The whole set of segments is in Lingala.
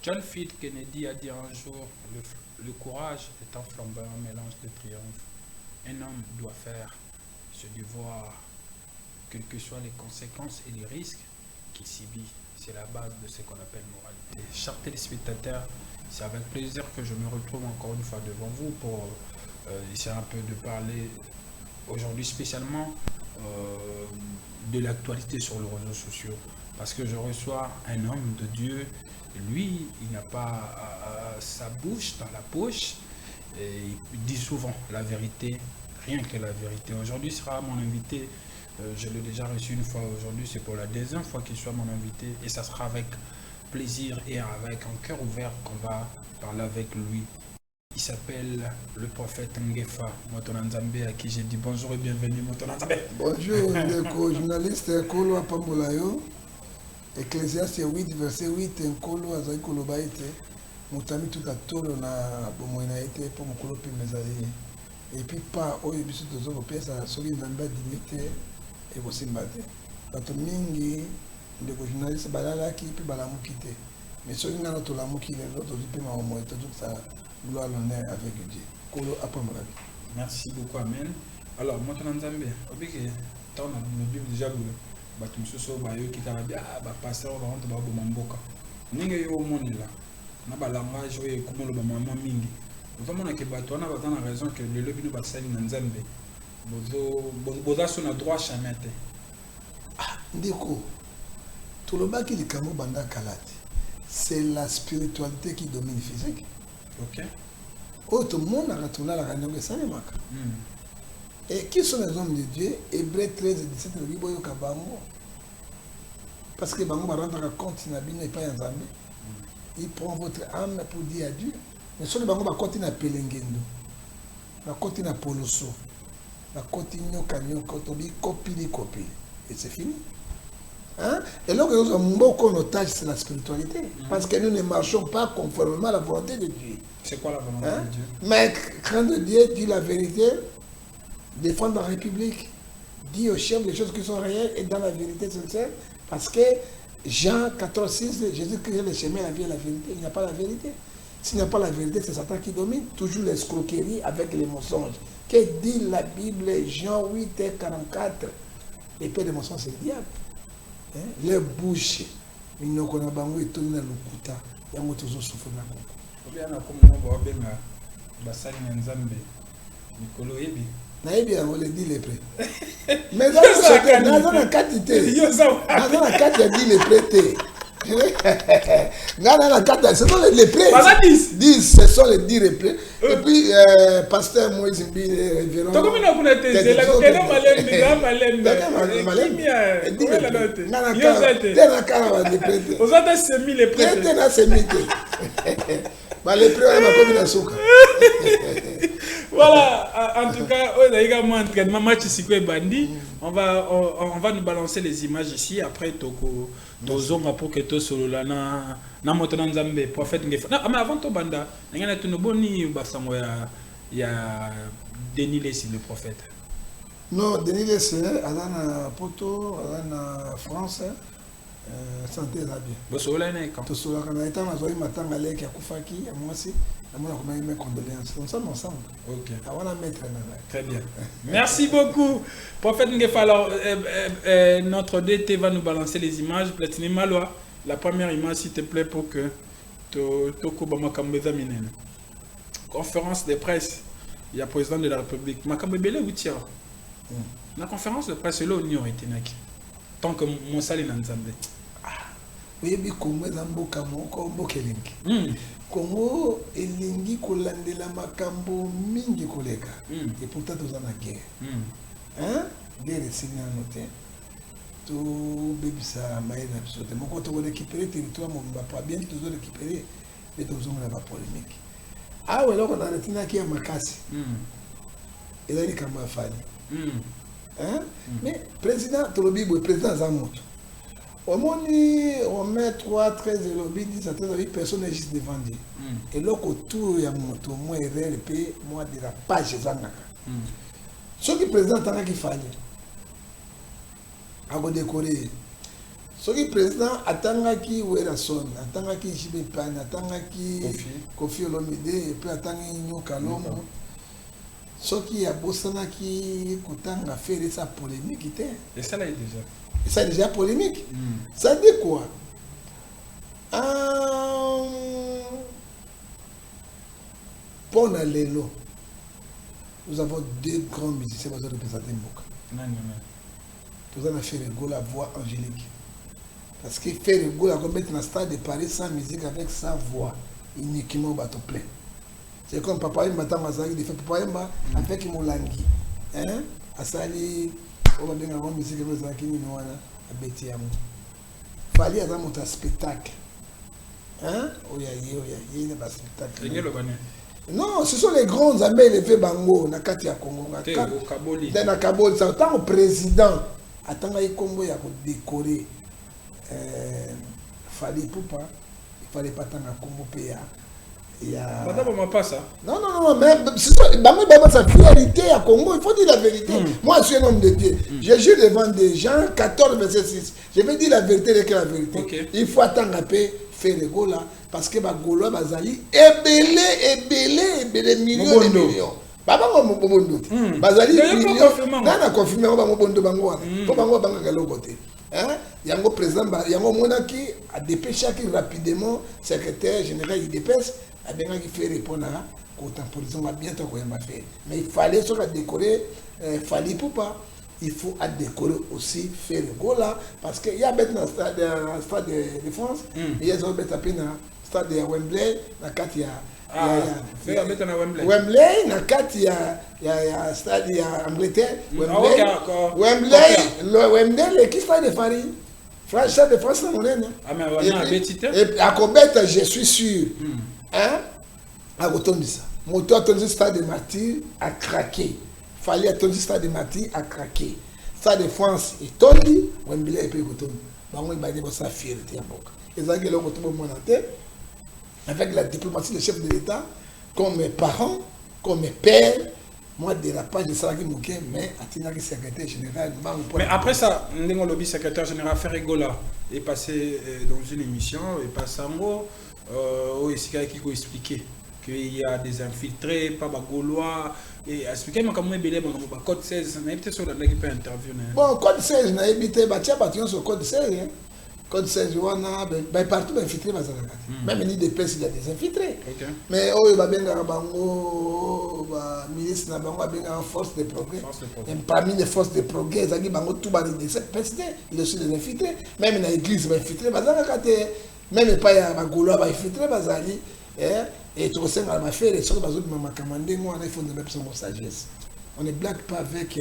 John F. Kennedy a dit un jour, le courage est un flamboyant mélange de triomphe. Un homme doit faire ce devoir, quelles que soient les conséquences et les risques qu'il subit. C'est la base de ce qu'on appelle moralité. Chers téléspectateurs, c'est avec plaisir que je me retrouve encore une fois devant vous pour essayer un peu de parler aujourd'hui spécialement de l'actualité sur les réseaux sociaux. Parce que je reçois un homme de Dieu. Lui, il n'a pas sa bouche dans la poche. Et il dit souvent la vérité, rien que la vérité. Aujourd'hui sera mon invité. Je l'ai déjà reçu une fois. Aujourd'hui, c'est pour la deuxième fois qu'il soit mon invité. Et ça sera avec plaisir et avec un cœur ouvert qu'on va parler avec lui. Il s'appelle le prophète Ngefa Motonanzambe, à qui j'ai dit bonjour et bienvenue Motonanzambe. Bonjour, le journaliste Nkolo Apambolayo. Ecclésiaste 8, verset 8, Nkolo Azaï Kolobaïte. Moutami tout à tolo na bomoinaïte pour Mokolo Pimezali. Et puis pas au bisu de zoko pièce à Soli Namba Dimite et Bosimbate. Bato mingi de journaliste balala qui puis balamukite. Mais Soli Nana Tolamuki, l'autre du Pima au moins, tout ça. Gloire l'honneur avec Dieu. Kolo Apambolayo. Merci beaucoup, Amen. Alors, Motonanzambe, obéi tant na Bible déjà boulé. Bato mususu bayo ki kala bia ba pasteur ba honte ba bo mboka. Ninge yo moni là. Na ba langage oyo komolo ba mama mingi. Vraiment que bato na ba na raison que le lobi no ba sali na Nzambe. Boza so na droit chemin te. Ah, ndiko. Tolobaki likambo banda kalati. C'est la spiritualité qui domine physique. OK. Tout le monde a retourné à la réunion de Salemaka. Et qui sont les hommes de Dieu? Hébreux 13 et 17, le Bible est Kabango. Parce que Bango va rendre compte n'a pas un Zambé. Il prend votre âme pour dire adieu. Mais sur le Bango va continuer à Pelengendo. Va continuer à Poloso. Va continuer à Kanyo, copie. Et c'est fini. Hein? Et là, nous avons beaucoup d'otages, c'est la spiritualité. Parce que nous ne marchons pas conformément à la volonté de Dieu. C'est quoi la volonté de Dieu? Mais craindre Dieu, dit la vérité, défendre la République, dit au chef des choses qui sont réelles et dans la vérité sincère. Parce que Jean 14,6, Jésus-Christ est le chemin, la vie et la vérité. Il n'y a pas la vérité. S'il n'y a pas la vérité, c'est Satan qui domine. Toujours l'escroquerie avec les mensonges. Que dit la Bible, Jean 8 et 44? Les pères des mensonges, c'est le diable. Les bouches, ils ne connaissent pas où ils tournent le kuta. Il y a toujours souffert dans le coup. Bien, comme on va bien, Bassani Nzambe, Nicolo Ebi. Naïbi a volé dit les prêts. Mais dans la quantité, dans la quantité, dit les prêts. Dans la quantité, ce sont les prêts. 10, ce sont les 10 représ. Et puis, pasteur Moïse Mbi, révérend. Comment on a été c'est la coquette malem. Vous avez semi les prêts. Voilà, en tout cas, on va nous balancer les images ici. Après, Toko, Tozonga pour que to solo la na Motonanzambe, prophète Ngefa. Non, mais avant to banda, il y a tout boni basango ya Denis Lessi le prophète. Non, Denis Lessi, Alana Poto, Alana France. Santé là bien. Bon, c'est là quand. Tout cela quand on est en azoi matin aller qui a Koufaki, moi aussi, moi on a mes condoléances. Nous sommes ensemble. OK. On a mettre très bien. Merci beaucoup. Prophète Ngefa, alors notre DT va nous balancer les images. Platini Maloa, la première image s'il te plaît pour que Toko Bamakambeza Minen. Conférence de presse. Il y a président de la République. Makambebele Goutia. La conférence de presse là au Nyon Etenaki. Tant que mon salut est Nzambe. Oui, mais Congo est un beau Kelingi. Congo est lingi kolandela makambo mingi koleka. Et pourtant nous en a guerre. Hein? Guerre est signée à noter. Tout bébé ça maïna bisote. Mon côté on récupérer territoire mon pas bien tous récupérer et tous on n'a pas polémique. Ah ouais là on a retenu qui a makasi. Et là il comme fani. Hein? Mais président Tolobi, président Zamoto. On met 3, 13 lobbies, 10 à 13 personnes juste devant Dieu. Et là, autour, il y a moto, moi, RLP, moi, de la page Zanaka. Ce qui président, tant qu'il fallait, à vous décorer. soki président atangaki Werason, atangaki Jibe Pan, atangaki Kofi Olomide et puis atangi Nyoka Longo. Soki abosanaki kotanga faire sa polémique était. Et ça là déjà. Et ça déjà polémique. Ça dit quoi? Pour Lelo, nous avons deux grands musiciens qui ont représenté Mboka. Nous avons fait la voix angélique. Parce que faire le goût, comme mettre dans le stade de Paris sans musique avec sa voix, uniquement au bateau plein. C'est comme Papa Yemba Tamazaki, il fait Papa Yemba avec Molangi. Hein? Asali, on va bien avoir musique avec Zaki Minoana, à Betiamou. Fallait avoir un spectacle. Hein? Il y a un spectacle. Non, ce sont les grands amis élevés Bango, na Katia Congo. Dans la Kaboli, c'est autant au président. Attends, il y a décoré. Fallait pas, il fallait pas tant à Congo PA. Madame, pas ça. Non, mais c'est sa fierté à Congo, il faut dire la vérité. Moi, je suis un homme de Dieu. Je jure devant des gens, 14, verset 6. Je vais dire la vérité, que la vérité. Okay. Il faut attendre à paix, faire les Gola, parce que les Gaulois, Bazali, ébélé, millions et millions. Baba mo bondo. Bazali millions. Nana confirmé ba mo bondo bango. Po bango banga galo côté. Hein? Yango président yango monaki a dépêché rapidement secrétaire général il dépêche a bien qui fait répondre à contemporisation va bientôt quoi m'a fait. Mais il fallait sur la décorer fallait pas. Il faut à décorer aussi faire le goal là parce que il y a maintenant stade de France, il y a des bêtes à peine stade de Wembley, na kati ya Wembley, na kati ya stade ya Angleterre, Wembley, l'équipe stade de Paris. France, stade de France, c'est mon et à Cobette, je suis sûr. Hein? À retourner ça. Moteur attendu stade de Martyr a craqué. Fallait attendre stade de Martyr a craqué. Stade de France est tombé, Wembley est retourné. Bango il va dire sa fierté à Boka. Et ça que le retour mon tête. Avec la diplomatie des chefs de l'État, comme mes parents, comme mes pères, moi, dérapage de Salaki Mouké, mais Atinaki secrétaire général. Mais après ça, Ndingo Lobby, secrétaire général Ferregola, est passé dans une émission, et passé en gros, où il s'est expliqué qu'il y a des infiltrés, pas des Gaulois, et expliquer comment il y a code 16, on a peut-être sur la qui peut intervenir. Bon, code 16, on a évité, sur code 16. Code 16, partout, il infiltré. Même ni des places, il y a des infiltrés. Mais il y a des ministres, il y a force de progrès. Et parmi les forces de progrès, il y a des il y a aussi des infiltrés. Même dans l'église, il y a des infiltrés. Même pas il y a des Gaulois, il y a des infiltrés. Et tout ça, on a fait les choses, on ne blague pas avec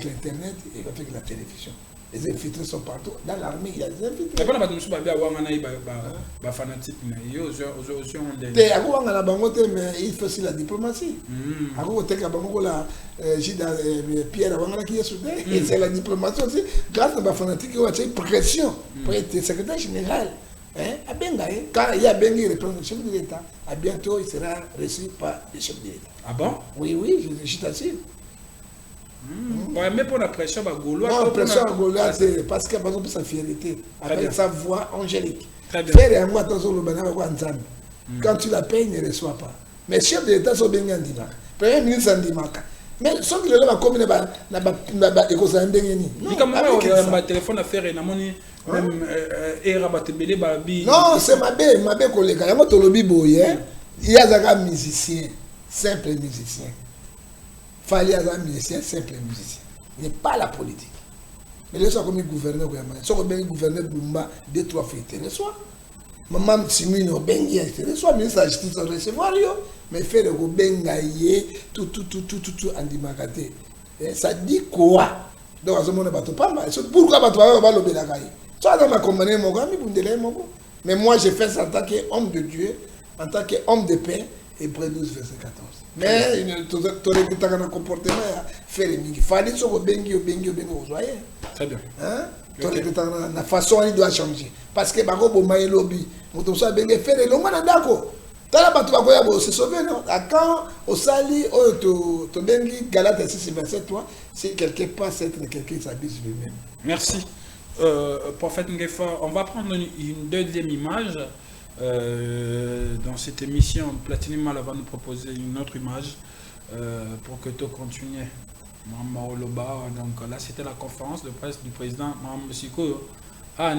l'Internet et avec la télévision. Les infiltrés sont partout. Dans l'armée, il y a des infiltrés. Il faut aussi la diplomatie. Pierre qui est soudé. Et c'est la diplomatie aussi. Grâce à la fanatique, il y a une pression pour être secrétaire général. Quand il y a bien le chef de l'État, à bientôt il sera reçu par le chef de l'État. Ah bon? Oui, je t'assure. Mais pour la pression à Gaulois. Non, la pression à Gaulois, c'est parce qu'il y a besoin de sa fierté, avec sa voix angélique. Faire un mois dans le banana, quand tu la payes, il ne reçoit pas. Mais le chef de l'État, c'est bien Ndimaka. Le Premier ministre Ndimaka. Mais sauf qu'il est là, comme il est là, il est là, il est là, téléphone à faire, même non, c'est ma belle collègue. Il y a des musiciens, simples musiciens. Fallait avoir un musicien, simple musicien. Il n'est pas la politique. Mais les gens comme gouverneur, si on a gouverneur Bumba, 2-3 fois, il reçoit. Maman Simino, Bengi, il reçoit. Le ministre de la Justice, il recevoir, mais faire le Bengaye, tout, en dimakate. Ça dit quoi? Donc, à ce moment-là, pourquoi tu vas le Benagaye? Tu vas m'accompagner, mon gars, mais moi, j'ai fait ça en tant qu'homme de Dieu, en tant qu'homme de paix, et près 12, verset 14. Mais tu as un comportement à faire il fallait que bengi vous voyez. Très bien. La façon il doit changer parce que bako bomba lobby moto so bengi faire le mwana dako tala batu bakoya bo se sauver non quand au sali to bengi Galate 6 verset 3 si quelqu'un passe être quelqu'un s'habille sur lui-même. Merci. Prophète Ngefa, on va prendre une deuxième image. Dans cette émission, Platinum Mal va nous proposer une autre image pour que tu continues. Donc là, c'était la conférence de presse du président Mme Siko. Ah,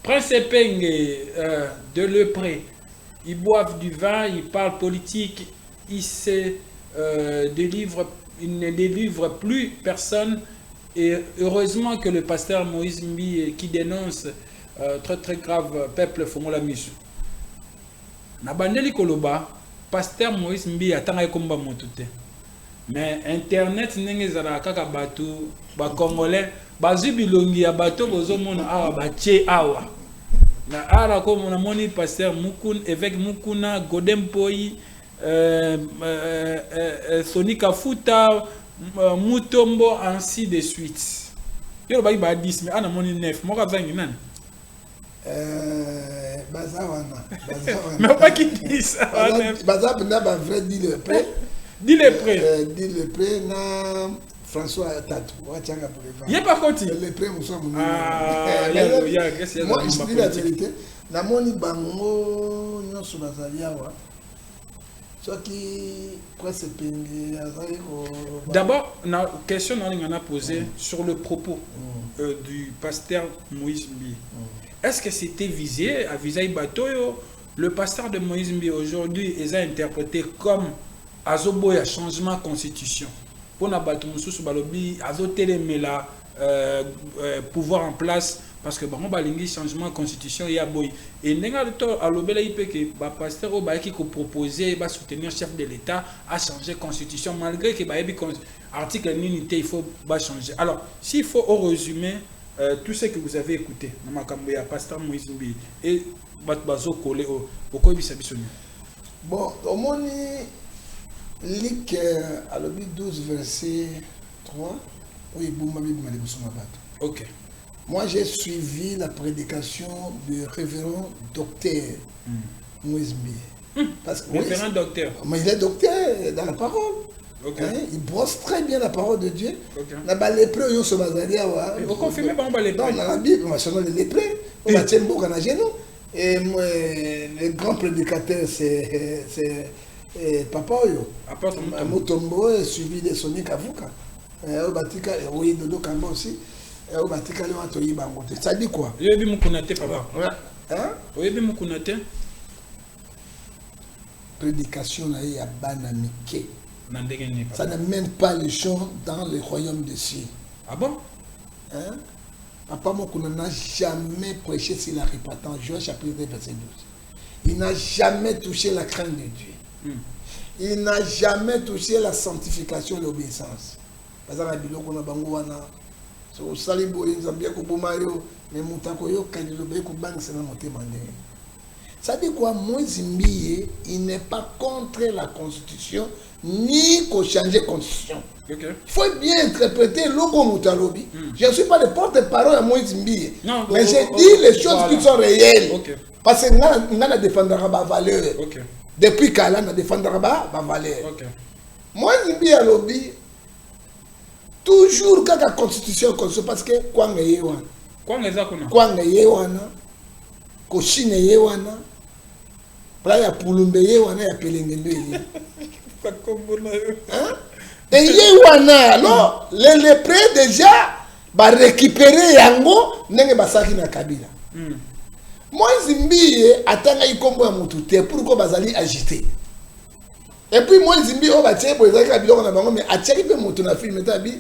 Prince Epeng de Lepré, ils boivent du vin, ils parlent politique, ils ne délivrent plus personne. Et heureusement que le pasteur Moïse Mbi qui dénonce très très grave peuple Fongola Misu. Nabandeli Koloba, pasteur Moïse Mbi atanga komba motute. Mais internet nenge zara kaka bato ba congolais bazu bilongi ya bato bozo mona awa bache awa. Na ara ko mona moni pasteur Mukun évêque Mukuna Godempoi Sonika Futa Mutombo ainsi de suite. Yo ba ba 10 mais ana moni 9 mo ka zangi nan. Bazawana. Mais pas qui dit ça. Bazabna ba vrai dit le prêt. Dis le prêt. Dis le prêt na François Tatou. Wachanga pour les vendre. Il pas côté. Le prêt muso mon. Ah, moi je dis la vérité. Na moni bango nyoso bazalia wa. D'abord, la question qu'on a posée sur le propos du pasteur Moïse Mbi. Est-ce que c'était visé à Visaï Batoyo? Le pasteur de Moïse Mbi aujourd'hui est interprété comme Azoboya changement de constitution. Pour na bato mususu balobi azotelemela pouvoir en place parce que bon balingi changement de constitution ya boy et nenga to alobela ipe que ba pasteur o ba qui proposer ba soutenir chef de l'état à changer constitution malgré que ba article l'unité il faut ba changer. Alors s'il faut au résumé tout ce que vous avez écouté na makambo ya pasteur Moïse Mbi et bazo collé au koyebisa bisoni. Bon omoni Luc alobi 12 verset 3 oui bouma bima le busoma bato. OK. Moi, j'ai suivi la prédication du révérend docteur Moïse Mbi. Révérend docteur. Mais il est docteur dans la parole. Okay. Hein? Il brosse très bien la parole de Dieu. Okay. Vous confirmez pas les dans la Bible, on va les lépreux. On va tirer beaucoup à genoux. Et le grand prédicateur, c'est Papa Oyo. Mutombo est suivi de Sonny Kavuka. Oui, Dodo Kamba aussi. Ça dit quoi? Oui, papa. Hein? Oui, prédication à Banamike. Ça ne mène pas les gens dans le royaume des cieux. Ah bon? Hein? Papa Mokuna n'a jamais prêché sur la repentance. Joël chapitre 2, verset 12. Il n'a jamais touché la crainte de Dieu. Il n'a jamais touché la sanctification et l'obéissance. Parce que so salibo nzambia kubumayo mais mutako yo kalilobe ku bangisa na motema ndenge. Ça dit quoi? Moïse Mbi il n'est pas contre la constitution ni qu'on change la constitution. Okay. Il faut bien interpréter logo mutalobi. Je ne suis pas le porte-parole à Moïse Mbi. Mais j'ai dit les choses qui sont réelles. Okay. Parce que nous na défendra ba valeur. Okay. Depuis qu'Allah na défendra ba valeur. Okay. Moïse Mbi a lobby toujours quand la constitution parce que quoi ngeye wana quoi ngeye wana koshine ye wana pra ya pulumbe ye wana ya pelengendo ye hein et ye wana alors les lépreux déjà ba récupérer yango ndenge basaki na Kabila. Moïse Mbi atanga ikombo ya mutu te pourquoi bazali agité. Et puis moi, je dis,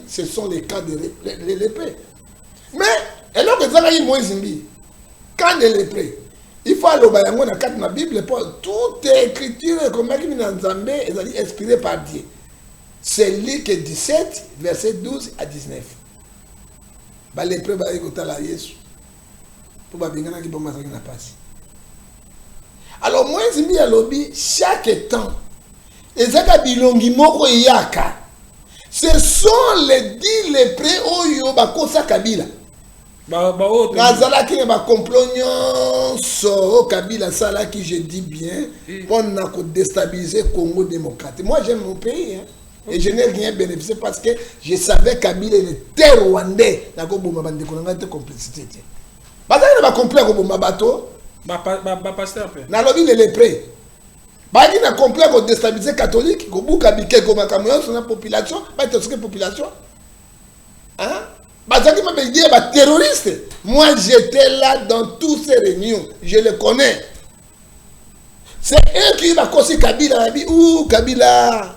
ce sont les cas de l'épée. Mais, alors que ça, moi, je dis, quand de l'épée, il faut aller dans la Bible, toute écriture, comme il est inspirée par Dieu. C'est Luc 17, verset 12 à 19. L'épée, alors, moi, je dis à l'objet, chaque temps, ce sont les 10 lépreux oyo bakosa Kabila. Nazala ki ba complot so Kabila sala qui je dis bien pour na ko déstabiliser Congo démocratique. Moi j'aime mon pays hein. Et je n'ai rien bénéficié parce que je savais Kabila était rwandais. Il y a une complicité. Parce qu'il y a un complet à bateau. Na lobi les lépreux. Bah il y a un complet à déstabiliser catholique. Kobuka bike comme camion sur la population. Bah il y a une population. Hein? Bah ça qui m'a dit bah terroriste. Moi j'étais là dans toutes ces réunions. Je les connais. C'est eux qui m'a causé Kabila. Ouh Kabila.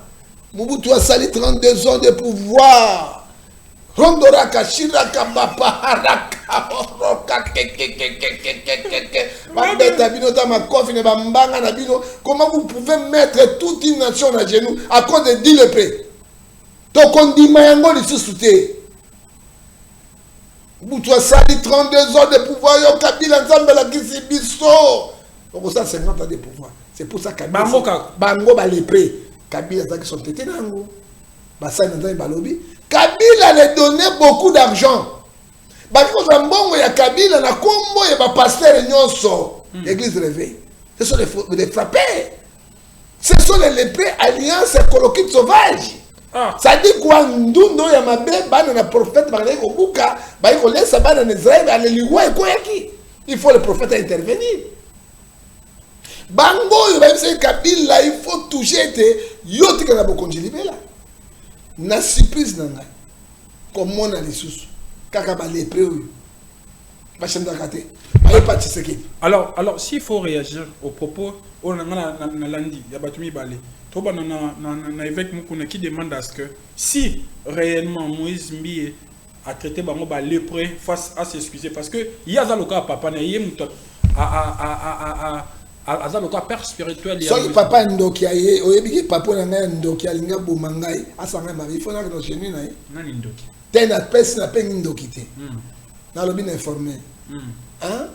Mobutu a sali 32 ans de pouvoir. Rondoraka, Shiraka, Bapa, Haraka, Oroka, comment vous pouvez mettre toute une nation à genoux à cause de 10 lépreux? Donc on dit Mayango les sous-soutés. Mobutu a sali 32 ans de pouvoir. Yo Kabila Nzambe la Kisibiso. Donc ça 50 ans de pouvoir. C'est pour ça que Bango ba lépreux. Kabila qui sont tétés nango. Kabila les donnait beaucoup d'argent. Bakiko ya Kabila na kombo ya ba pasteur nyonso. L'église réveille. Ce sont les frappés. Ce sont les lépreux alliances coloquites sauvages. Ça dit quoi ndundo ya mabe bana na prophète bana ko buka ba ko laisse bana na Israël ale liwa ko yaki. Il faut le prophète intervenir. Bango yo ba se Kabila il faut toucher te yoti kana bokonji libela. Na surprise nanga comme on a les sous kaka ba les prévu ba chanda kate ba pas Tshisekedi. Alors s'il faut réagir aux propos on a na landi ya batumi balé to ba na évêque Mukuna qui demande à ce que si réellement Moïse Mbiye a traité bango ba lépreux face à s'excuser parce que il y a le cas papa na yemuto aza loka père spirituel ya so papa ndoki aye oyebiki papa na ngai ndoki alinga bomangai asanga ma il faut na que chez nous na nani ndoki tena pesi na pengi ndoki te na lobi na informé hein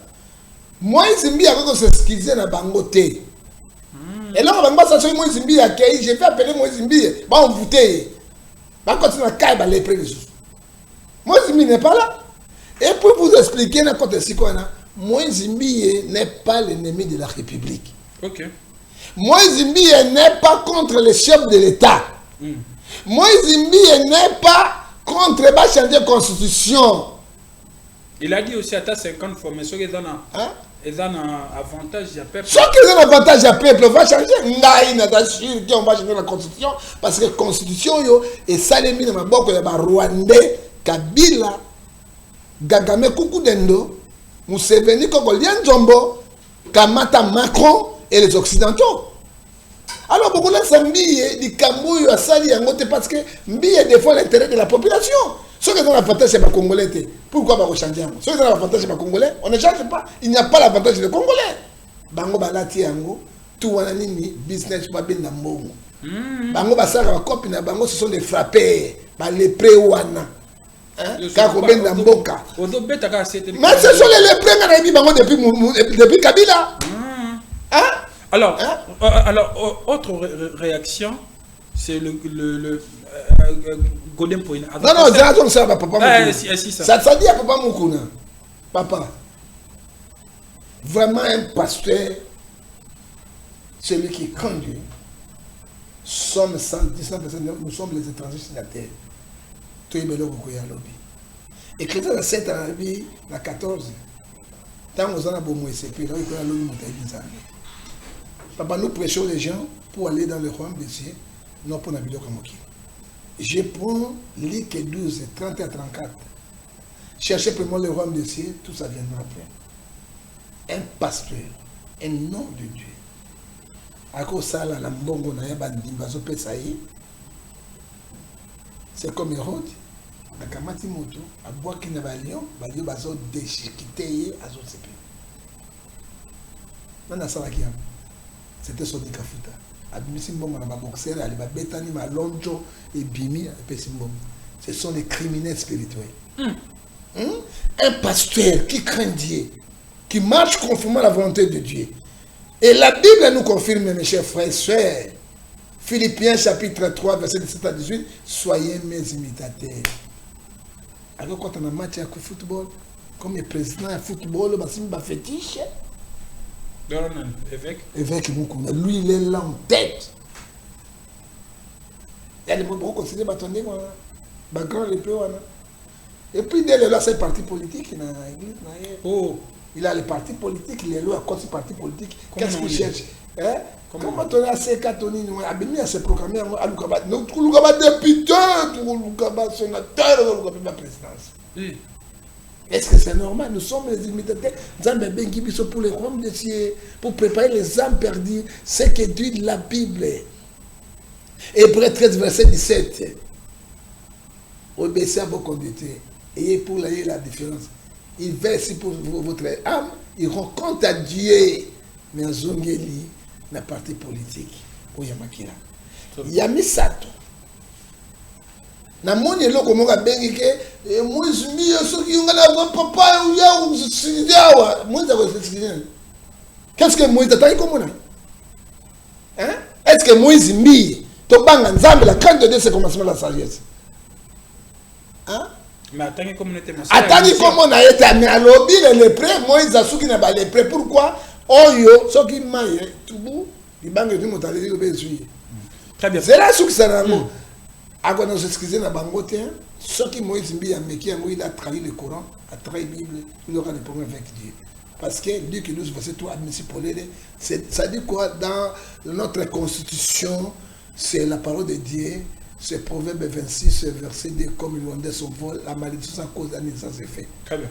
Moïse Mbiye akoko s'excuser na bango te et là bango ba sa Moïse Mbiye akei je vais appeler Moïse Mbiye ba envoûter ba continuer à kai ba les présos Moïse Mbiye n'est pas là et pour vous expliquer na côté sikona Moïse Mbiye n'est pas l'ennemi de la République. Ok. Moïse Mbiye n'est pas contre les chefs de l'État. Moïse Mbiye n'est pas contre la changer de constitution. Il a dit aussi à ta 50 fois, mais ce qui est un avantage à peuple. Ce qui est un avantage à peuple, on va changer. On va changer la constitution parce que la constitution est salémine dans ma boque de Rwandais, Kabila, Gagame Kukudendo. Museveni Koko Lianzombo, Kamata Macron et les Occidentaux. Alors, beaucoup de Mbiye, du Cambouille, à Sali, parce que Mbiye défend l'intérêt de la population. Ceux qui ont l'avantage, c'est pas Congolais. Pourquoi pas changer? Ceux qui ont l'avantage, c'est pas Congolais. On ne change pas. Il n'y a pas l'avantage des Congolais. Bango Balati Yango, tout Wananini, business, pas bien d'ambongo. Bango Basara, copine, Bango, ce sont des frappés, les pré-wana. Mais ce sont les lépreux depuis Kabila. Alors, autre réaction, c'est le Golden Point. Non, ça va, papa. Ça dit à papa Mukuna. Papa, vraiment un pasteur, celui qui conduit, sommes 119%, nous sommes les étrangers sur la terre. Et que ça, 7 ans, la 14. Tant que nous avons beau puis là, papa, nous prêchons les gens pour aller dans le royaume des cieux, non pour la vidéo comme qui. Je prends Luc 12, 30 à 34. Cherchez premièrement le royaume des cieux, tout ça viendra après. Un pasteur, un nom de Dieu. À cause de ça, la mbongo na yabandi bazo pesaï. C'est comme Hérode. Akamati moto abwaki na balion bazo déchiqueter azo sepe. Nana salaki ya. C'était son dikafuta. Abimisi mbongo na ba boxer ali ba betani malonjo et bimi pesi mbongo. Ce sont les criminels spirituels. Un pasteur qui craint Dieu, qui marche conformément à la volonté de Dieu. Et la Bible nous confirme, mes chers frères et sœurs, Philippiens chapitre 3, verset 17 à 18, soyez mes imitateurs. Alors quand on a un match de football, comme le président de football, il fétiche. Évêque Mukuna, lui il est là en tête. Et Elle m'a considéré bâtonné, grand lépreux. Et puis, dès là, c'est parti politique dans l'église. Oh. Il a les partis politiques, il est là à cause du parti politique. Qu'est-ce qu'il cherche? Comment on a ces Tony, il a se proclamé à Lukaba, Lukaba député, Lukaba sénateur, Lukaba présidence. Est-ce que c'est normal? Nous sommes les imitateurs. Nous sommes pour les roms de Dieu, pour préparer les âmes perdues, ce que dit la Bible. Hébreux 13, verset 17. Obéissez à vos conduites. Ayez pour la différence. Il verse pour votre âme, il rend compte à Dieu. Mais en Zongeli, la partie politique, où Yamakira. Yamisato. Na moni eloko moka bengi ke Moïse mbiye soki nga na papa ya usidiawa Moïse a qu'est-ce que Moïse attend comme on hein? Est-ce que Moïse mbiye to banga nzambe la crainte de Dieu c'est commencement la sagesse hein? Mais attendez comme on était attendez comme on a été mais alobi les prêts Moïse a souki na ba les prêts pourquoi oyo soki maye tubu libanga du motali ko bezuye très bien c'est là souki ça na avant de s'excuser dans Bangote, ce qui Moïse Mbi a méqué, il a trahi le Coran, a trahi la Bible, il aura des problèmes avec Dieu. Parce que Dieu qui nous verset tout admissible pour l'aider, ça dit quoi dans notre constitution, c'est la parole de Dieu, c'est Proverbe 26, verset 2, comme il vendait son vol, la malédiction à cause d'un naissance est fait. Très bien.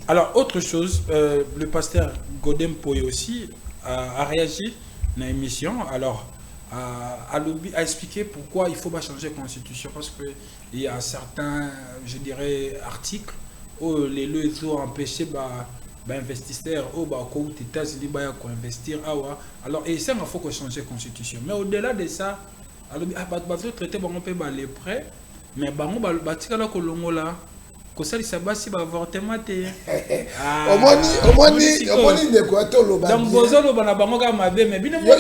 Alors, autre chose, le pasteur Godem Poye aussi a réagi dans l'émission. Alors, a expliqué pourquoi il faut pas changer la constitution parce qu'il y a certains, je dirais, articles où les lois ont empêché investisseurs aux États-Unis d'investir. Alors, et ça, il faut qu'on change la constitution. Mais au-delà de ça, il faut traiter les prêts, mais il là. Ça ça va si avortement omoni de quoi to loba donc bozo loba na bango ka mabe mais bino yo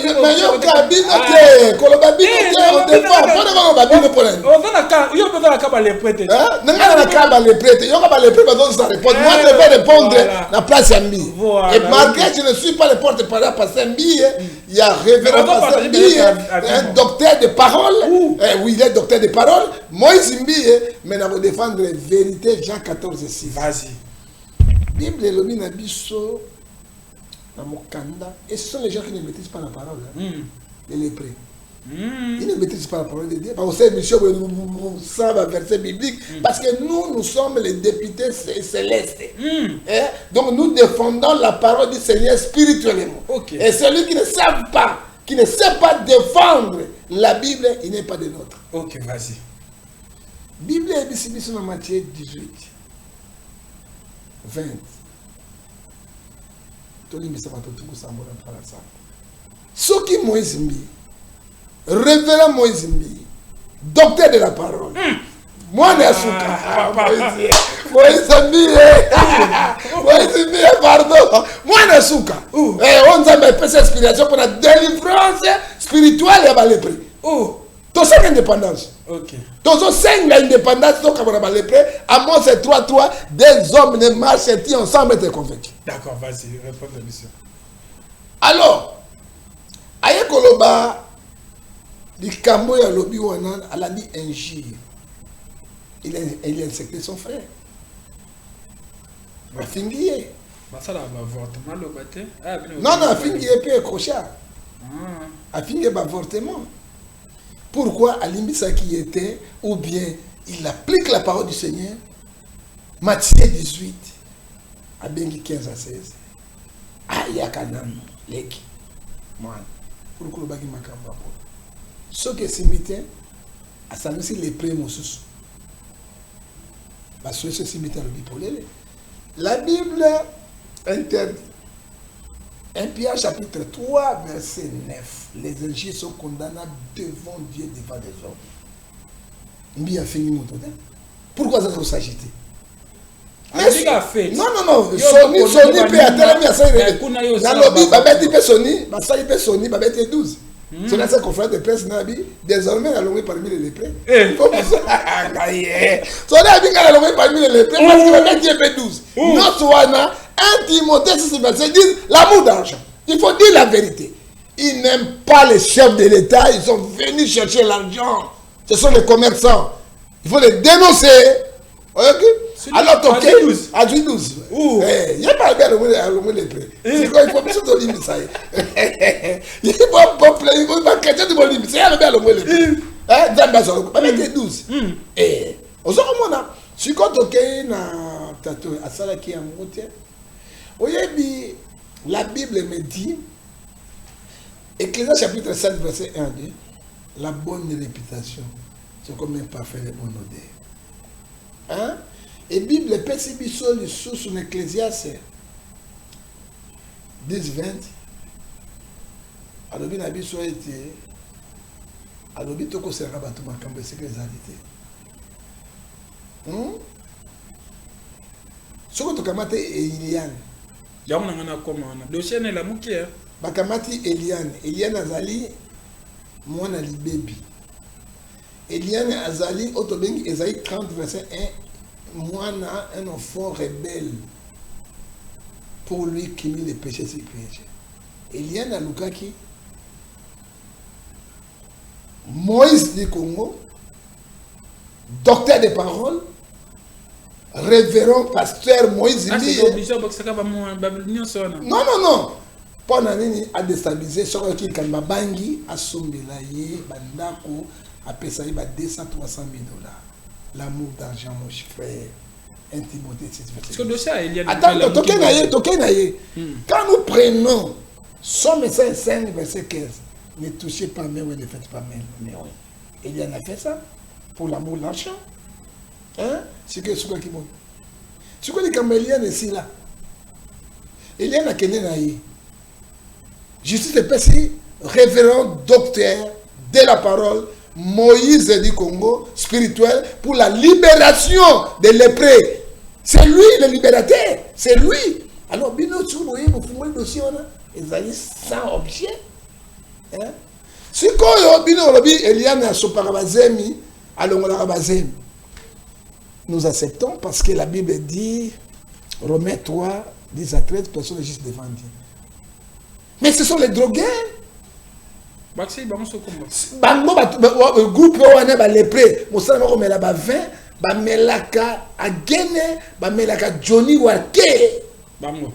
kabino te koloba bino te on défend pona ba babino pona on va na yo peut na ka ba les prêter nanga na ka ba les prêter yo ka ba les prêter ba ça répondre moi je vais répondre la place à Mbi et malgré que je ne suis pas le porte-parole parce que Mbi il y a révérend pasteur Mbi un docteur de parole oui il est docteur de parole Moïse Mbi mais na défendre la vérité Jean 14, 6. Vas-y. Bible est l'homme na biso na mokanda et ce sont les gens qui ne maîtrisent pas la parole. Les lépreux. Ils ne maîtrisent pas la parole de Dieu. Parce que monsieur ça va verset biblique parce que nous sommes les députés célestes. Donc nous défendons la parole du Seigneur spirituellement. Okay. Et celui qui ne sait pas défendre la Bible, il n'est pas de nôtre. OK, vas-y. Bible est ici dans Matthieu 18, 20. Ce qui Moïse Mbi, révérend Moïse Mbi, docteur de la parole. Moi, je suis Moïse Mbi, pardon. Moi, je suis on a fait cette inspiration pour la délivrance spirituelle et les prix. Tout ça, l'indépendance. Ok. Tout ça, l'indépendance, tout ça, les prêts. Amos 3:3, des hommes ne marchent-ils ensemble être convaincus. D'accord, vas-y, réponds à la mission. Alors, Aye Koloba, du Kambo ya Lobi Wanan, elle a dit injure. Il a insulté son frère. Afingiye. Ça là, avortement le bâté. Non, Afingiye peut accrocher. Afingiye avortement. Pourquoi Alimbisa qui était, ou bien il applique la parole du Seigneur, Matthieu 18, à Bengi 15 à 16. Ayakanam, Leki, Moine, pour que le bagi makamba. Ce qui est cimetière, à Sanusi les prémos. Parce que ce cimetière le bipolé. La Bible interdit. 1 Pierre chapitre 3, verset 9. Les injures sont condamnables devant Dieu, devant des hommes. Mbi a fini mon totem. Pourquoi ça s'agiter? Mais non. Sony peut attendre à ça. Dans le lobby, Babette peut Sony, Bassa peut Sony, Babette 12. C'est là que confrère de presse Nabi, désormais la longue parmi les lépreux. Sony a dit qu'elle a longue parmi les lépreux parce que Babette peut 12. Notre Wana, 1 Timothée 6 verset 10, l'amour d'argent. Il faut dire la vérité. Ils n'aiment pas les chefs de l'État, ils sont venus chercher l'argent. Ce sont les commerçants. Il faut les dénoncer. Okay? Alors, tu es à 12. Il n'y a pas bien le prix. C'est quoi, il faut plus de limite, ça y est. Il faut pas chrétien de mon limite. C'est bien le prix. Avec 12. Et, au second moment, si quand tu es na tato, à ça qui est en route, la Bible me dit, Ecclésiaste chapitre 7, verset 1, dit, la bonne réputation, c'est comme un parfait de bonne odeur. Hein? Et la Bible peut s'y bisser sur Ecclésiaste 10, 20. Alors, il y a des choses qui alors, il y a des choses qui sont ce que tu as dit, Eliane. Bakamati Eliane. Eliane Azali, moi na libebi. Eliane Azali, Otobengi, Esaïe 30, verset 1. Moi na un enfant rebelle. Pour lui qui mit les péchés sur péché. Eliane Alukaki. Moïse du Congo. Docteur des paroles. Révérend pasteur Moïse. Non. Pour à déstabiliser, ce qui est bangi à sombelaye, bandako, à pesaï, 200, 300 000 $. L'amour d'argent, mon frère. Intimité, c'est attends, quand nous prenons Somme 5, verset 15, ne touchez pas mais ne faites pas mal. Mais oui. Eliane a fait ça pour l'amour de l'argent. Hein? C'est que ce qui monte. Tu connais quand Eliane est ici là. Eliane a qu'elle naïe. Justice de Pessi, révérend docteur de la parole, Moïse du Congo, spirituel, pour la libération des lépreux. C'est lui le libérateur. C'est lui. Alors, bino tu vois, vous fumez le dossier, ils ont sans objet. Si quand bino lobi Eliane a soparabazemi, alongolarabazemi. Nous acceptons parce que la Bible dit, Romains 3, 10 à 13, personne n'est juste devant Dieu. Mais ce sont les drogués. Le groupe est lépré. Moussa m'a la 20, bamelaka agene, bamelaka Johnny Walker. Bango.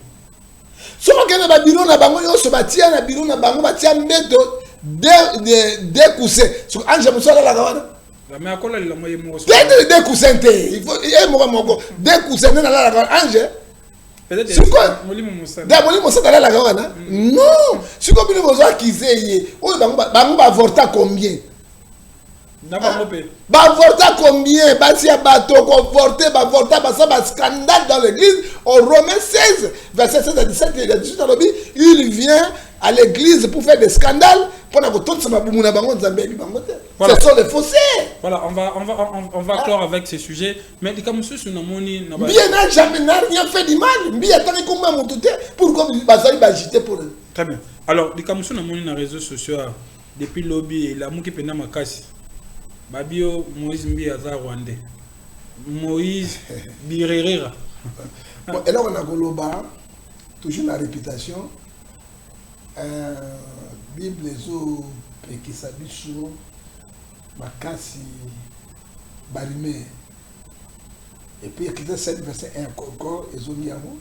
Si on gagne Babylone, na bango yo se batia na Babylone na bango batia mbeto de coussins. Sur Ange Moussa la gawana. La mais akola la moye mo. Deux coussins te. Il faut moko deux coussins na la gawana Ange. C'est quoi? Non. C'est comme une chose qui est. Bango va avorter combien? Va avorter combien? Basia bateau, avorter, va avorter, va scandale dans l'église. Au Romains 16, verset 16 à 17, il vient à l'église pour faire des scandales. Voilà. Ce sont des faussaires. Voilà, on va clore avec ces sujets. Mais les Kamoussous, nous n'avons bien n'a jamais rien fait du mal. Bien attendez comment mon tout pourquoi vous allez agiter pour eux. Très bien. Alors, les Kamoussous n'ont pas les réseaux sociaux depuis le lobby et la mouki pena makasi. Babio Moïse Mbiaza Rwandais. Moïse Birerera. Bon, et là on a Goloba, toujours la réputation. Bible zo pekisa biso makasi barimé et puis écrit 7 verset 1 encore ezongi yango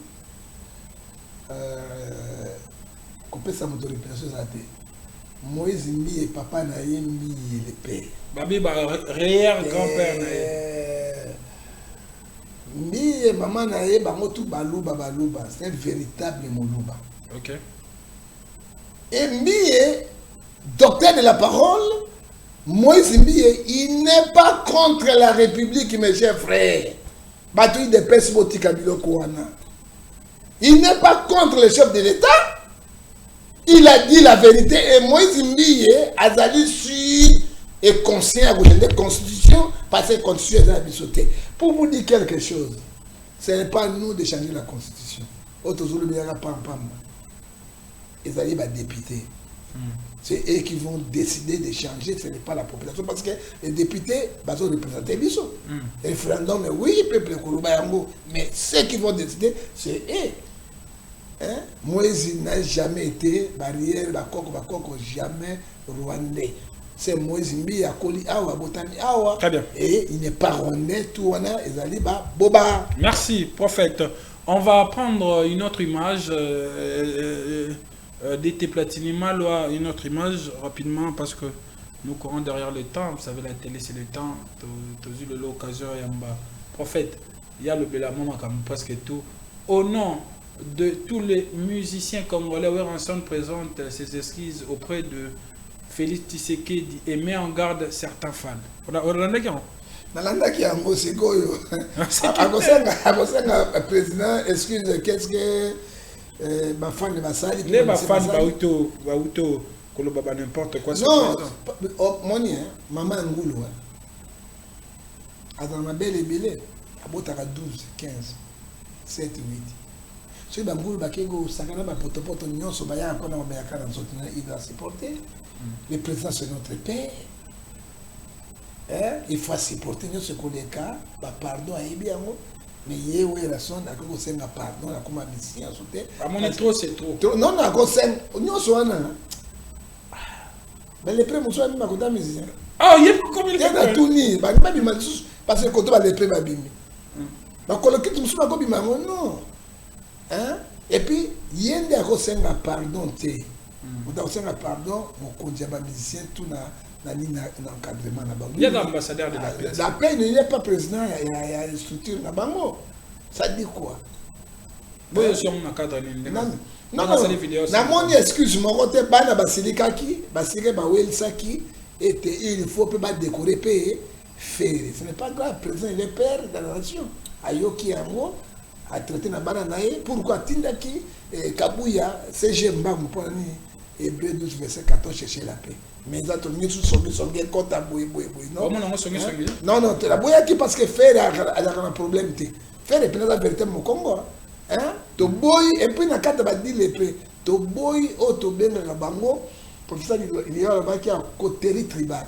kopesa moto réputation za te Moïse mbi et papa na ye mbi le père babi ba réel grand-père na ye mbi et maman na ye bango tout baluba c'est un véritable moluba. OK. Et Mbiye, docteur de la parole, Moïse Mbiye, il n'est pas contre la République, mes chers frères. Il n'est pas contre le chef de l'État. Il a dit la vérité. Et Moïse Mbiye a dit suit et conscient de la Constitution, parce que la Constitution est abissotée. Pour vous dire quelque chose, ce n'est pas nous de changer la Constitution. Ils arrivent à députés. C'est eux qui vont décider de changer, ce n'est pas la population. Parce que les députés vont représenter Bissot. Le référendum, oui, peuple Kourouba Yango, mais ceux qui vont décider, c'est eux. Hein? Moïse n'a jamais été barrière, jamais rwandais. C'est Moïse Mbi Akoli Awa, Botami Awa. Très bien. Et il n'est pas rwandais, tout on a, Boba. Merci, prophète. On va prendre une autre image d'été Platini Maloa, une autre image rapidement parce que nous courons derrière le temps. Vous savez, la télé, c'est le temps. Tu as eu l'occasion, Yamba. Prophète, il y a le Bélamoma comme presque tout. Au nom de tous les musiciens congolais, Weranson présente ses excuses auprès de Félix Tshisekedi et met en garde certains fans. Nalandaki yango sikoyo. Akosenga président, excuse, qu'est-ce que ma fan de Basali les fans bauto koloba ba n'importe quoi. Non, moni maman ngulu wa. Azana belle belé, abotaka 12, 15, 7, 8. Si bangulu bakego sakana ba potopoto nyonso baya kona bayaka na sotina il doit supporter. Le président c'est notre père. Il faut supporter ce qu'on est cas, pardon à Ebiango, mais il y a une raison à cause de pardon, à comment mission sauter. À mon trop c'est trop. Non, à cause de nous sommes mais les prêts, nous sommes à côté de musicien. Ah, il y a combien de temps? Il y a tout ni, parce que quand on va les prêts, va bim. Ma coloquette, nous sommes à côté de non. Hein? Et puis, il y a des cause de pardon, tu on a aussi un pardon, mon conduit musicien, tout na l'encadrement. Il y a l'ambassadeur de la paix. La paix, il n'est pas président, il y a une structure là bango. Ça dit quoi? Bon, je suis un cadre. Non, non, excuse-moi, côté bana basilikaki, basilika bawelisaki, et il faut pas décorer, payer, faire. Ce n'est pas grave, le président il est père de la nation. Ayoki yango a traité na bana nae, pourquoi tindaki Kabuya, CG Mbam pour ni Hébreu 12 verset 14 chercher la paix. Mais ça tout le monde sont bien contre boy non. Non non, la boya qui parce que faire a un problème té. Faire est la vérité au Congo. Hein? To boy et puis na kata ba dire les paix. To boy o to benga na bango pour ça il y a là qui a coterie tribal.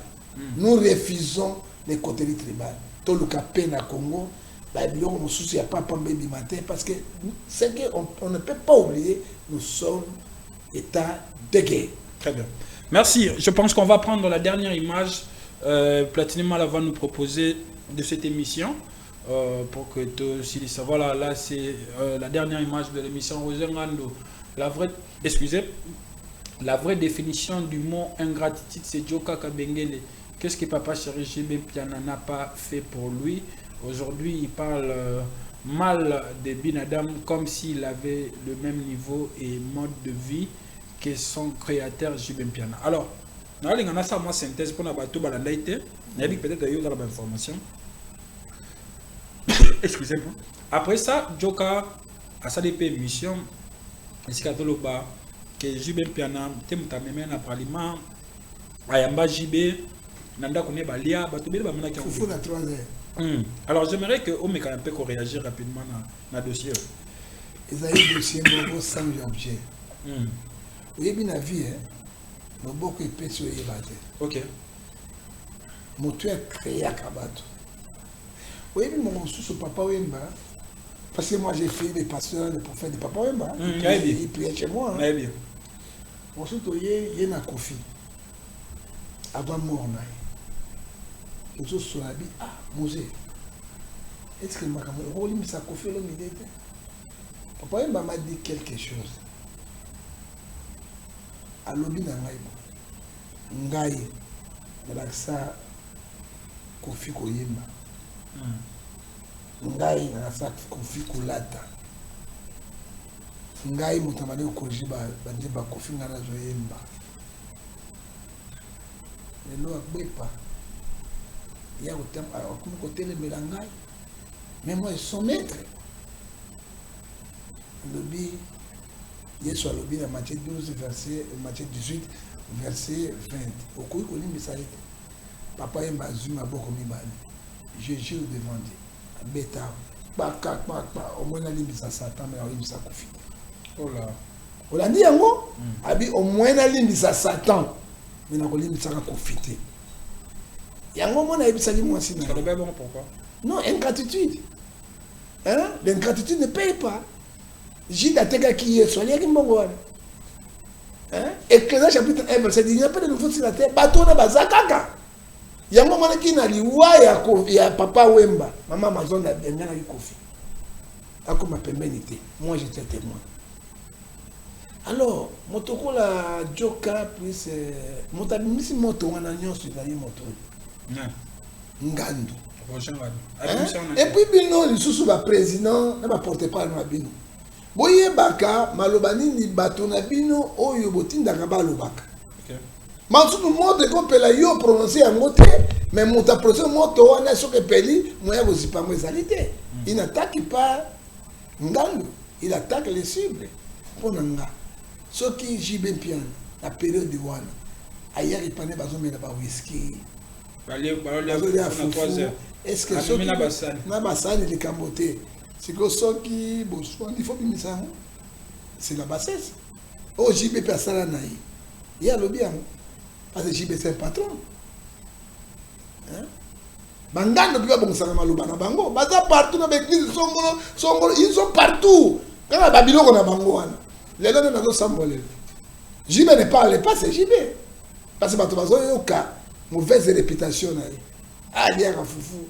Nous refusons les coteries tribales. To le capé na Congo. Il y a un souci à pas baby matin parce que c'est qu'on ne peut pas oublier, nous sommes état de guerre. Très bien. Merci. Je pense qu'on va prendre la dernière image. Platini Mala va nous proposer de cette émission pour que tu aussi voilà, là c'est la dernière image de l'émission Rosengando. La vraie, excusez, la vraie définition du mot ingratitude, c'est Joka Kabengele. Qu'est-ce que Papa Chéri JB Piana n'a pas fait pour lui? Aujourd'hui, il parle mal de Bin Adam comme s'il avait le même niveau et mode de vie que son créateur JB Piana. Alors, on a ça moi synthèse pour la bateau balandaïté. Peut-être qu'il y a l'information. Excusez-moi. Après ça, Joka a sa DP mission. Ainsi qu'à Toloba, que JB Piana, Temuta Memena na Parlement, Ayamba JB, Nanda Kone Balia, Batubé Bamana qui faut la 3 heures. Alors j'aimerais que on me quand même peut réagir rapidement dans le dossier. Ils ont eu dossier sans objet. Oui, bien la vie, le beaucoup est pété. Ok. Mon tu as créé à Kabato. Oui, mais mon sous papa Wemba, parce que moi j'ai fait des pasteurs, des prophètes de papa Wemba. Il priait chez moi. Bien. Mon sous il y a un Kofi. Avant mort, nous sommes sur la vie. Ah, Mosé. Est-ce que je Kofi le midi? Papa Wemba m'a dit quelque chose. À l'obi na ngai na sa Kofi koyemba ngai na sa Kofi kolata ngai mutamani kojiba bande ba Kofi ngana zoyemba lelo akbepa ya kotem akumu kotele melangai mais moi son maître l'obi Yesu alobi na Matthieu 12 verset Matthieu 18 verset 20. Okoyi kolimbisa ete papa yemba azwi maboko mibale. Je jure devant Dieu. Abeta baka omona limbisa Satan mais olimbisa Kofi. Oh là. Olandi yango abi omona limbisa Satan mais na kolimbisa Kofi te. Yango mona ebisali mwasi na. Ça doit bon pourquoi? Non, ingratitude. Hein? L'ingratitude ne paye pas. Jude atekaki Yesu aliaki mbongo wana. Ecclésiaste chapitre 1 verset 10, il n'y a pas de nouveau sur la terre. Bateau na bazakaka. Yango mwana ki na liwa ya papa Wemba, maman Amazon na benga na kofi. Akoma pembeni te. Moi j'étais témoin. Alors, motoko la joka plus motabimisi moto wana nyonso ezali moto. Ngandu. Et puis bino lisusu ba président na ba porte-parole na bino. Boye baka malobani ni bato na bino oyo botindaka balobaka. Mansuku moto kopela yo prononcer yango te, mais moto prononcer moto wana soke peli moya bozipa mo ezalité. Il n'attaque pas Ngandu, il attaque les cibles. Ponanga. Ce qui jibe bien la période de wana. Ayari pané bazo mena ba whisky. Est-ce que ce qui na basani les camboté, c'est que ce qui bon il faut bien ça. C'est la bassesse. Oh jibe personne naï. Il y a le bien. Parce que JB c'est un patron. Hein? Bangando puis bon ça maluba na bango. Baza partout dans l'église songolo ils sont partout. Quand la Babylone on a bango wana. Les gens na zo sambole. JB ne parle pas c'est JB. Parce que bato bazo yoka mauvaise réputation na. Ah dia ka fufu.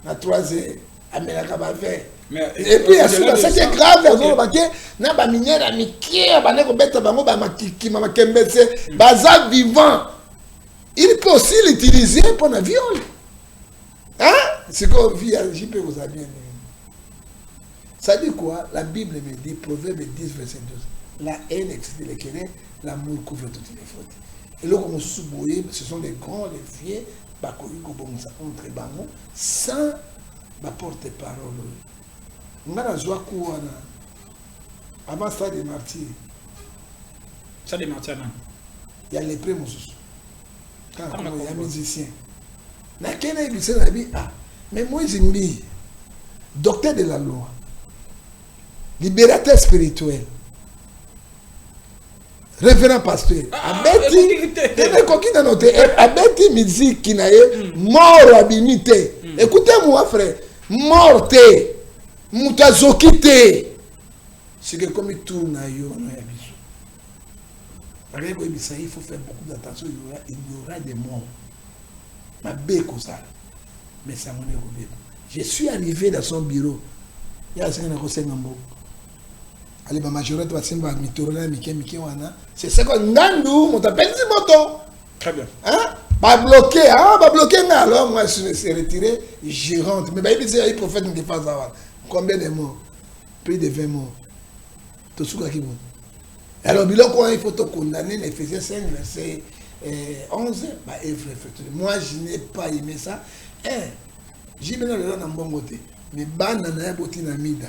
Na 3e amelaka ba ver. Et puis ça qui est grave na ba minière amikie ba ne ko beta bango ba makiki mama kembese baza vivant. Il peut aussi l'utiliser pour la viol. Hein? C'est qu'on vit à JP vous a bien. Ça dit quoi? La Bible me dit, Proverbe 10, verset 12. La haine excite les querelles, l'amour couvre toutes les fautes. Et là, comme on se souboye, ce sont les grands, les fiers, sans ma porte-parole. On a la joie avant ça des martyrs. Ça des martyrs, non? Il y a les prémons. Quand il y a un musicien. Mais moi, j'ai mis docteur de la loi, libérateur spirituel, révérend pasteur. Abeti musique qui n'a mort abimité. Écoutez-moi, frère, morte, moutazokite. C'est que comme il tourne à yo, il faut faire beaucoup d'attention, il y aura des morts. Mais ça m'en est roulé. Je suis arrivé dans son bureau. Il y a un Rosengambo. Allez, ma majorité va se faire mitorona, Mike wana. C'est ça qu'on Ngandu, mon t'appelle si moto. Très bien. Hein? Pas bloqué, hein? Pas bloqué, alors moi je suis retiré, je rentre. Mais il dit, il prophète ne défense pas. Combien de morts? Plus de 20 morts. Tout ce qui est bon. Alors, il faut te condamner, l'Éphésiens 5, verset 11. Moi, je n'ai pas aimé ça. J'ai bien le dans bon côté. Mais Ban n'a pas de mida.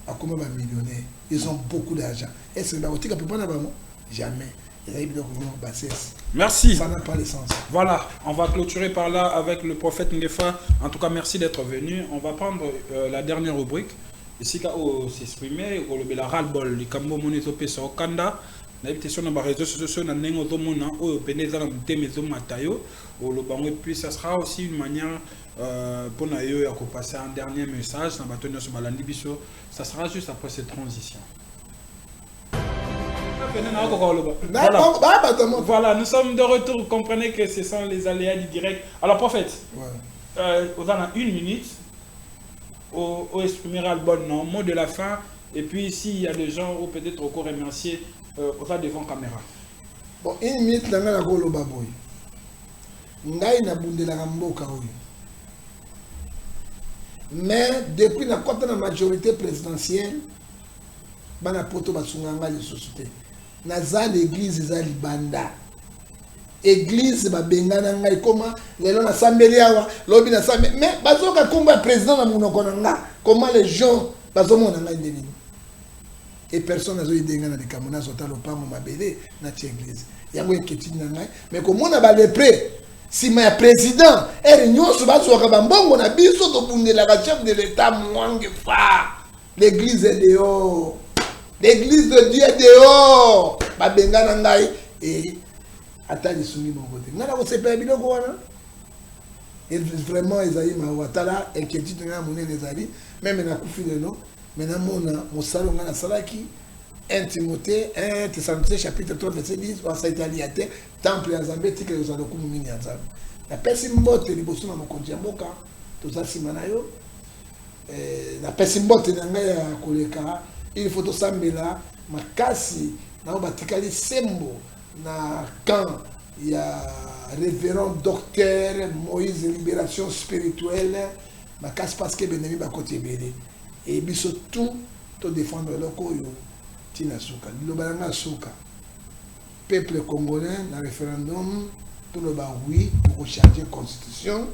À comment va millionnaire? Ils ont beaucoup d'argent. Est-ce que la boutique peut pas avoir jamais. Merci. Ça n'a pas de sens. Voilà, on va clôturer par là avec le prophète Ngefa. En tout cas, merci d'être venu. On va prendre la dernière rubrique. Ici, on s'exprimer, on le ras-le-bol, les cambo monétopé sur Okanda. L'invitation dans les réseaux sociaux, on a et puis ça sera aussi une manière pour nous passer un dernier message. Ça sera juste après cette transition. Voilà, nous sommes de retour. Vous comprenez que ce sont les aléas du direct. Alors, prophète, vous en avez 1 minute. Au exprimer le bon mot de la fin. Et puis, s'il y a des gens ou peut-être encore remercier, on va devant caméra. Bon, 1 minute, je vais vous dire mais depuis la majorité présidentielle, je vais vous dire naza l'église za libanda église ba bengana ngai comment lelo na sambeli awa lobi na sambe mais bazoka komba président na munoko nga comment les gens bazomona ngai ndeni et personne nazo idenga na likamona sota lopango mabele na ti église yango eketini na ngai mais comment na ba lepré si ma président et nyonso bazoka bambongo na biso to bundela ka chef de l'état mwange fa l'église est dehors. L'église de Dieu est dehors. Babengana ngai et atali sumi mon côté. Ngana ko sepa biloko wana. Et vraiment Esaïe Mawatala inquiétude nga monene ezali même na kufi lelo maintenant mon salon na salaki 1 Timothée 1 Thessaloniciens chapitre 3 verset 10 on ça été lié temple ya Nzambe tika yo zalo kumu mini ya Nzambe na pesi mbote liboso na mokonzi ya mboka toza sima na yo na pesi mbote na ngai ya koleka il faut tosambela makasi na batikali sembo na camp ya révérend docteur Moïse libération spirituelle makasi parce que benemi ba côté belé et biso tout to défendre le koyo tina suka lilobalanga suka peuple congolais na référendum tout le ba oui pour changer constitution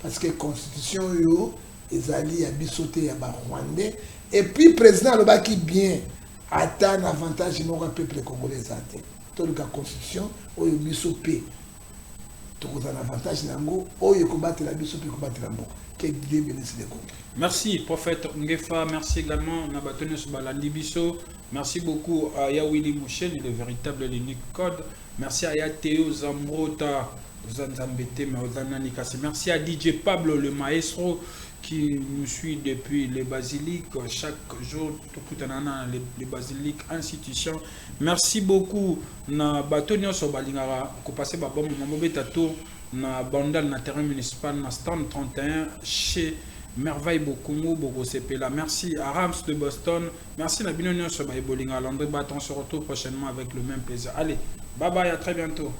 parce que constitution yo ezali ya bisoté ya ba rwandais et puis président le ba qui bien atteint avantage mon peuple congolais zate to le constitution oyo bisoté to ko un avantage nango oyo ko battre la bisoté ko battre la mboka que Dieu bénisse les Congolais. Merci prophète Ngefa, merci également Nabatone Subalandi Biso, merci beaucoup à Yawili Mouchen, le véritable l'unique code, merci à Théo Zambrota, merci à DJ Pablo le maestro qui nous suit depuis les basiliques chaque jour les basiliques institutions. Merci beaucoup na Batonio Sobalingara ko passer ba bon moment betato na bandal na terrain municipal na stand 31 chez Merveille Bokumu Bogosepela. Merci à Rams de Boston. Merci à Binonio Sobaïbolinga. Landré Baton se retrouve prochainement avec le même plaisir. Allez, bye bye, à très bientôt.